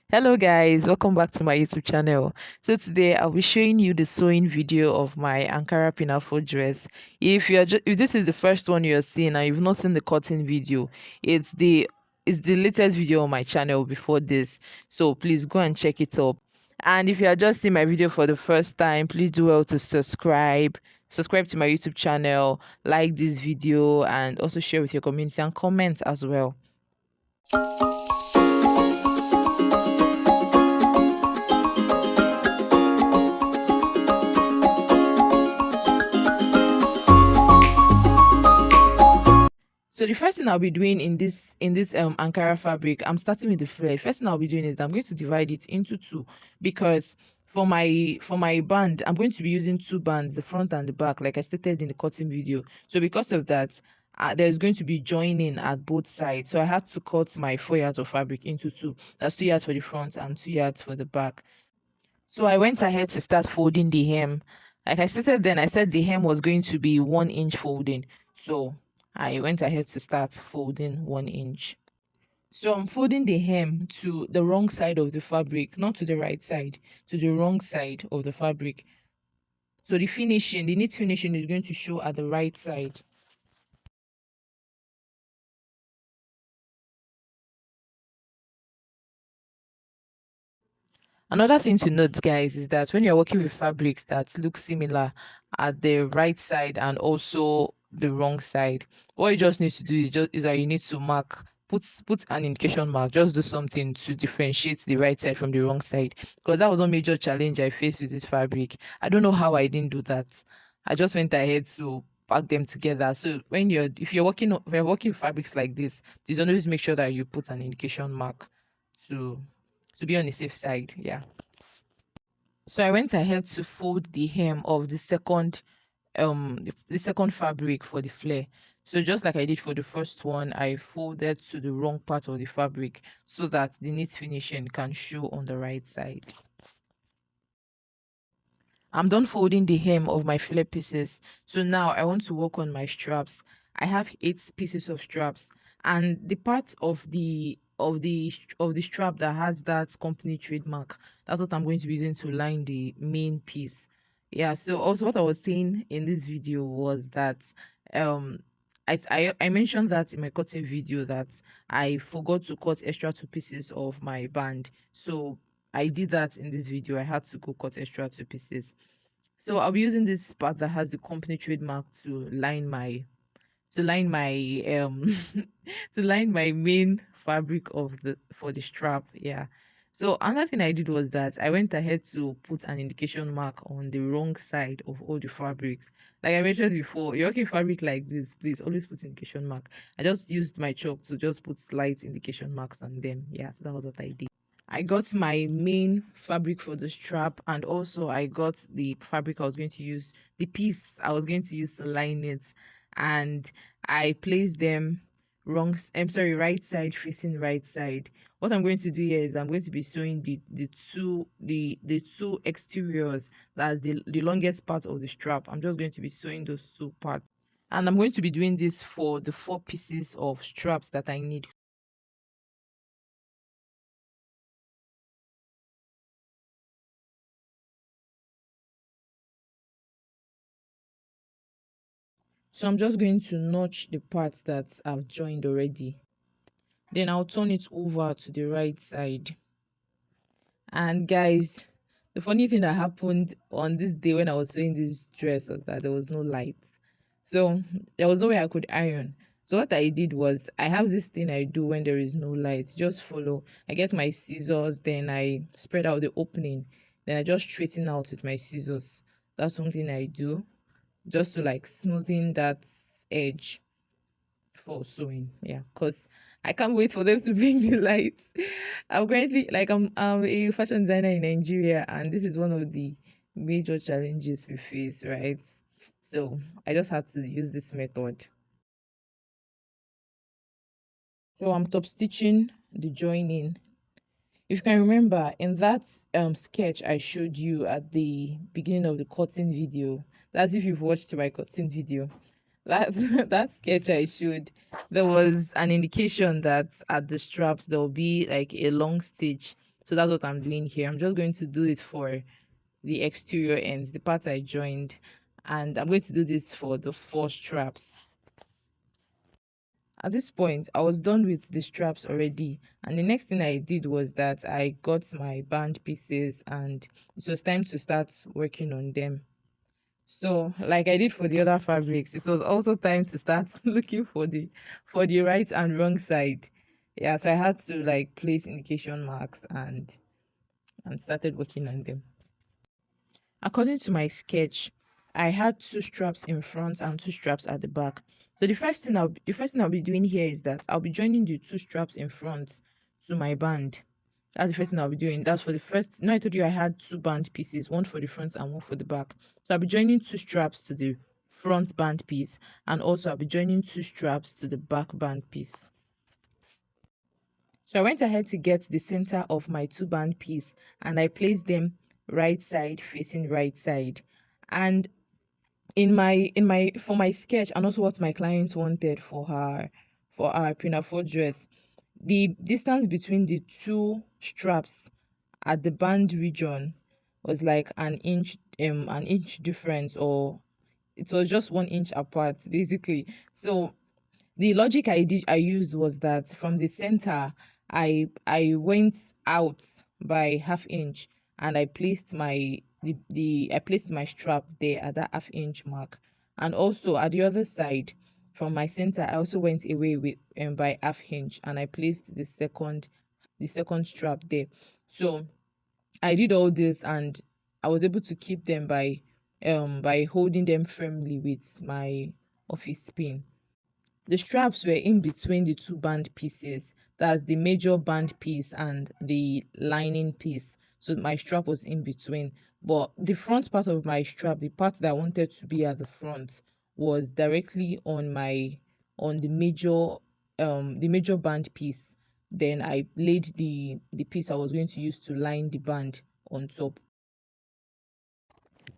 Hello guys, welcome back to my YouTube channel. So today I'll be showing you the sewing video of my Ankara Pinafore dress. If this is the first one you're seeing and you've not seen the cutting video, it's the latest video on my channel before this. So please go and check it up. And if you are just seeing my video for the first time, please do well to subscribe to my YouTube channel, like this video, and also share with your community and comment as well. So the first thing I'll be doing in this Ankara fabric, I'm starting with the flare. First thing I'll be doing is I'm going to divide it into two, because for my band, I'm going to be using two bands, the front and the back, like I stated in the cutting video. So because of that, there's going to be joining at both sides. So I had to cut my 4 yards of fabric into two. That's 2 yards for the front and 2 yards for the back. So I went ahead to start folding the hem. Like I stated then, I said the hem was going to be 1 inch folding. So I went ahead to start folding 1 inch. So I'm folding the hem to the wrong side of the fabric, not to the right side, to the wrong side of the fabric. So the knit finishing is going to show at the right side. Another thing to note, guys, is that when you're working with fabrics that look similar at the right side and also the wrong side, what you just need to do is that you need to put an indication mark, just do something to differentiate the right side from the wrong side. Because that was one major challenge I faced with this fabric. I don't know how I didn't do that. I just went ahead to pack them together. So if you're working with fabrics like this, please always make sure that you put an indication mark to to be on the safe side. Yeah. So I went ahead to fold the hem of the second fabric for the flare. So just like I did for the first one, I folded to the wrong part of the fabric so that the knit finishing can show on the right side. I'm done folding the hem of my flare pieces. So now I want to work on my straps. I have 8 pieces of straps, and the part of the strap that has that company trademark, that's what I'm going to be using to line the main piece. Yeah, so also what I was saying in this video was that um I mentioned that in my cutting video that I forgot to cut extra 2 pieces of my band. So I did that in this video. I had to go cut extra 2 pieces. So I'll be using this part that has the company trademark to line my to line my main fabric of the for the strap. Yeah. So another thing I did was that I went ahead to put an indication mark on the wrong side of all the fabrics. Like I mentioned before, you're working fabric like this, please always put indication mark. I just used my chalk to just put slight indication marks on them. Yeah, so that was what I did. I got my main fabric for the strap, and also I got the fabric I was going to use, the piece I was going to use to line it, and I placed them right side facing right side. What I'm going to do here is I'm going to be sewing the two exteriors, that's the longest part of the strap. I'm just going to be sewing those two parts, and I'm going to be doing this for the 4 pieces of straps that I need. So I'm just going to notch the parts that I've joined already. Then I'll turn it over to the right side. And guys, the funny thing that happened on this day when I was sewing this dress was that there was no light. So there was no way I could iron. So what I did was, I have this thing I do when there is no light. Just follow. I get my scissors, then I spread out the opening. Then I just straighten out with my scissors. That's something I do just to like smoothing that edge for sewing. Yeah, because I can't wait for them to bring the lights. I'm currently like I'm a fashion designer in Nigeria, and this is one of the major challenges we face, right? So I just had to use this method. So I'm top stitching the joining. If you can remember, in that sketch I showed you at the beginning of the cutting video, that's if you've watched my cutting video, that that sketch I showed, there was an indication that at the straps there will be like a long stitch So that's what I'm doing here. I'm just going to do it for the exterior ends, the part I joined, and I'm going to do this for the four straps. At this point, I was done with the straps already, and the next thing I did was that I got my band pieces and it was time to start working on them. So, like I did for the other fabrics, it was also time to start looking for the right and wrong side. Yeah, so I had to like place indication marks and started working on them. According to my sketch, I had two straps in front and two straps at the back. So the first thing I'll be doing here is that I'll be joining the two straps in front to my band. That's the first thing I'll be doing. That's for the first. No, I told you I had two band pieces, one for the front and one for the back. So I'll be joining two straps to the front band piece, and also I'll be joining two straps to the back band piece. So I went ahead to get the center of my two band piece and I placed them right side facing right side. And in my for my sketch and also what my client wanted for our Pinafore dress, the distance between the two straps at the band region was like an inch difference, or it was just 1 inch apart basically. So the logic I used was that from the center I went out by half inch and I placed the I placed my strap there at that half inch mark, and also at the other side from my center I also went away with by half inch and I placed the second strap there. So I did all this and I was able to keep them by holding them firmly with my office pin. The straps were in between the two band pieces, that's the major band piece and the lining piece. So my strap was in between. But the front part of my strap, the part that I wanted to be at the front, was directly on the major band piece. Then I laid the piece I was going to use to line the band on top.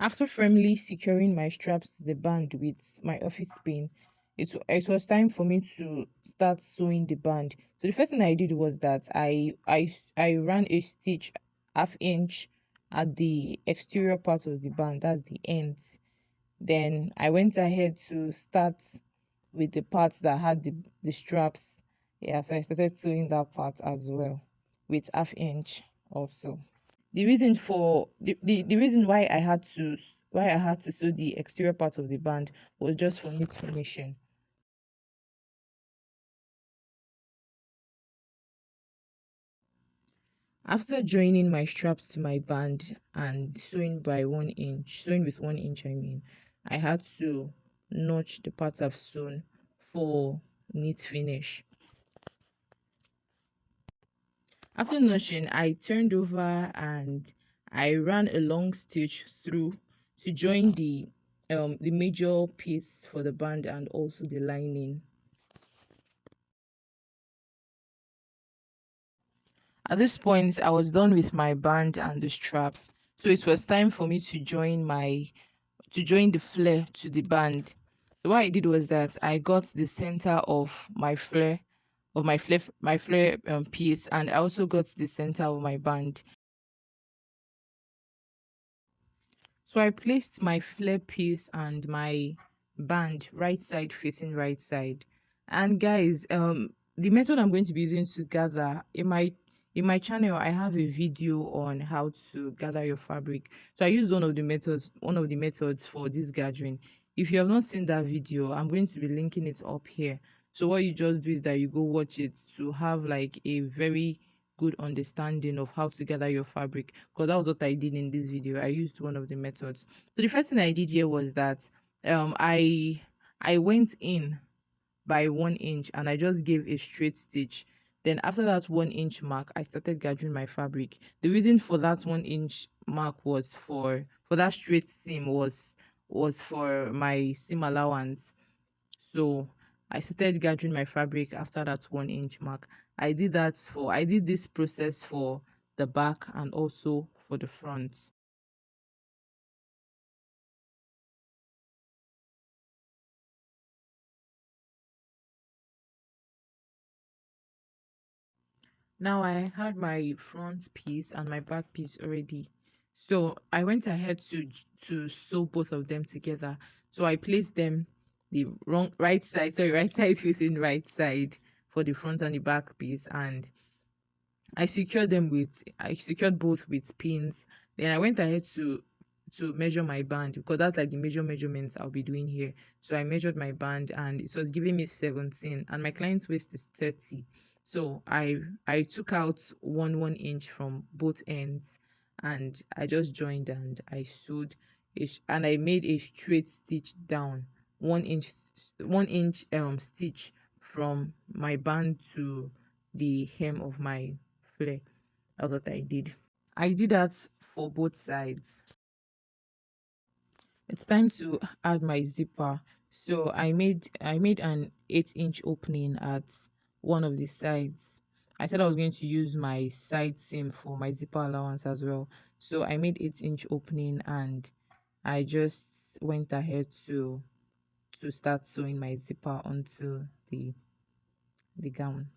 After firmly securing my straps to the band with my office pin, it was time for me to start sewing the band. So the first thing I did was that I ran a stitch half inch at the exterior part of the band, that's the ends. Then I went ahead to start with the part that had the straps. Yeah, so I started sewing that part as well with half inch also. The reason why I had to sew the exterior part of the band was just for knit finishing. After joining my straps to my band and sewing with 1 inch, I had to notch the parts I've sewn for knit finish. After notching, I turned over and I ran a long stitch through to join the major piece for the band and also the lining. At this point, I was done with my band and the straps, so it was time for me to join the flare to the band. So what I did was that I got the center of my flare piece, and I also got the center of my band. So I placed my flare piece and my band right side facing right side. And guys, the method I'm going to be using to gather in my channel, I have a video on how to gather your fabric. So I used one of the methods for this gathering. If you have not seen that video, I'm going to be linking it up here. So what you just do is that you go watch it to have like a very good understanding of how to gather your fabric, because that was what I did in this video. I used one of the methods. So the first thing I did here was that um I I went in by 1 inch and I just gave a straight stitch. Then after that 1 inch mark, I started gathering my fabric. The reason for that 1 inch mark was for that straight seam was for my seam allowance. So I started gathering my fabric after that 1 inch mark. I did this process for the back and also for the front. Now I had my front piece and my back piece already. So I went ahead to sew both of them together. So I placed them the wrong right side, sorry, right side within right side for the front and the back piece, and I secured both with pins. Then I went ahead to measure my band because that's like the measurements I'll be doing here. So I measured my band and it was giving me 17 and my client's waist is 30. So I took out one inch from both ends and I just joined and I sewed and I made a straight stitch down 1 inch 1 inch stitch from my band to the hem of my flare. That's what I did. I did that for both sides. It's time to add my zipper. So I made an 8-inch opening at one of the sides. I said I was going to use my side seam for my zipper allowance as well. So I made 8-inch opening and I just went ahead to start sewing my zipper onto the gown.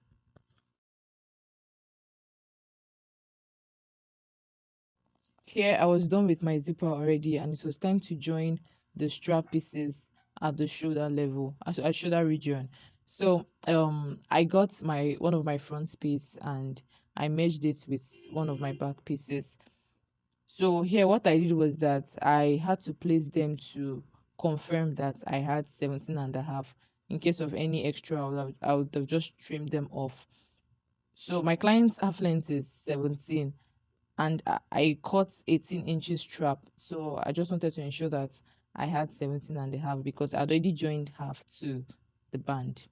Here I was done with my zipper already and it was time to join the strap pieces at the shoulder level, at shoulder region. So I got my one of my front piece and I merged it with one of my back pieces. So here what I did was that I had to place them to confirm that I had 17 and a half. In case of any extra, I would have just trimmed them off. So my client's half length is 17 and I cut 18 inches strap. So I just wanted to ensure that I had 17 and a half because I'd already joined half to the band.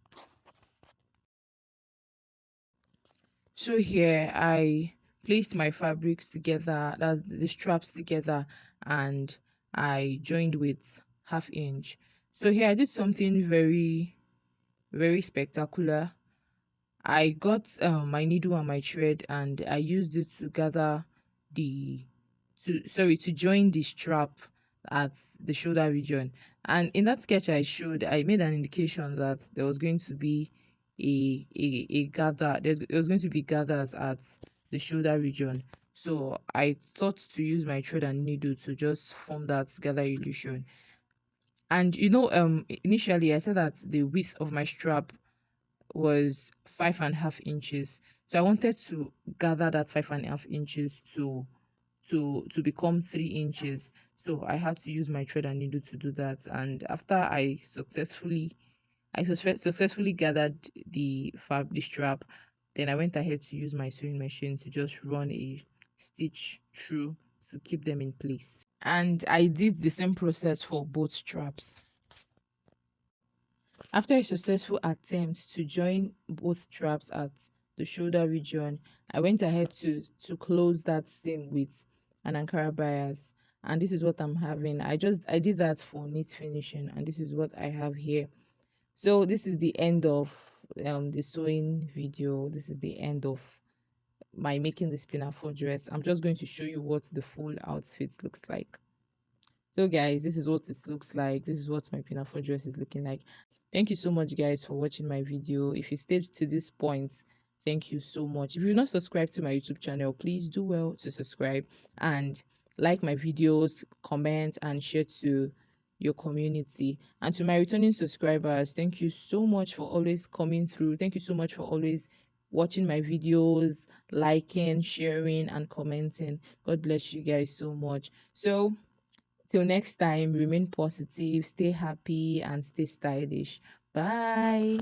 So here I placed my fabrics together, that the straps together, and I joined with half inch. So here I did something very spectacular. I got my needle and my thread and I used it to gather the to join the strap at the shoulder region. And in that sketch I made an indication that there was going to be a gather there was going to be gathers at the shoulder region. So I thought to use my thread and needle to just form that gather illusion. And initially I said that the width of my strap was 5.5 inches. So I wanted to gather that 5.5 inches to become 3 inches. So I had to use my thread and needle to do that. And after I successfully gathered the strap, then I went ahead to use my sewing machine to just run a stitch through to keep them in place. And I did the same process for both straps. After a successful attempt to join both straps at the shoulder region, I went ahead to close that seam with an Ankara bias. And this is what I'm having. I did that for knit finishing, and this is what I have here. So this is the end of the sewing video. This is the end of my making this pinafore dress. I'm just going to show you what the full outfit looks like. So guys, this is what it looks like. This is what my pinafore dress is looking like. Thank you so much guys for watching my video. If you stayed to this point, thank you so much. If you're not subscribed to my YouTube channel, please do well to subscribe and like my videos, comment and share to your community. And to my returning subscribers, thank you so much for always coming through. Thank you so much for always watching my videos, liking, sharing and commenting. God bless you guys so much. So till next time, remain positive, stay happy, and stay stylish. Bye.